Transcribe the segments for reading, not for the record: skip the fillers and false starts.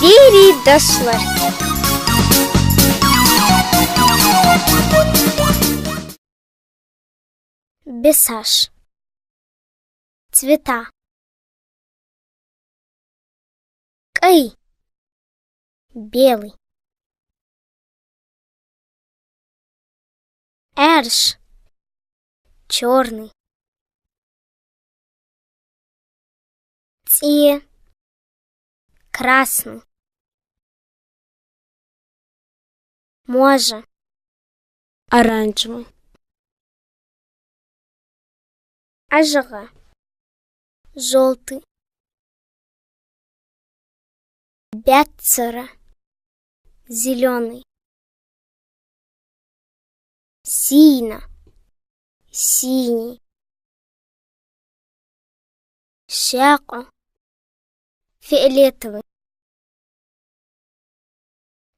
Вірі до смерті. Бесаж. Цвета. Кай. Белый. Эрш. Черный. Те. Красный. Може. Оранжевый. Ажара. Желтый. Бяцера. Зеленый. Сина. Синий. Шако. Фиолетовый.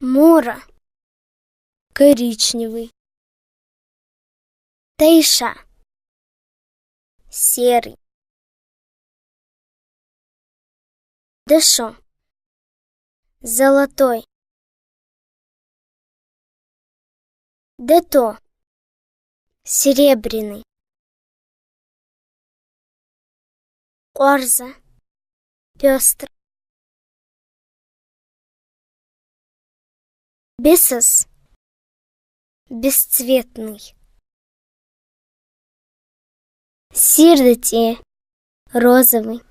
Мура. Коричневый. Тейша. Серый. Дышо. Золотой. Дето. Серебряный. Орза. Пестр. Бесос. Бесцветный. Сирдати. Розовый.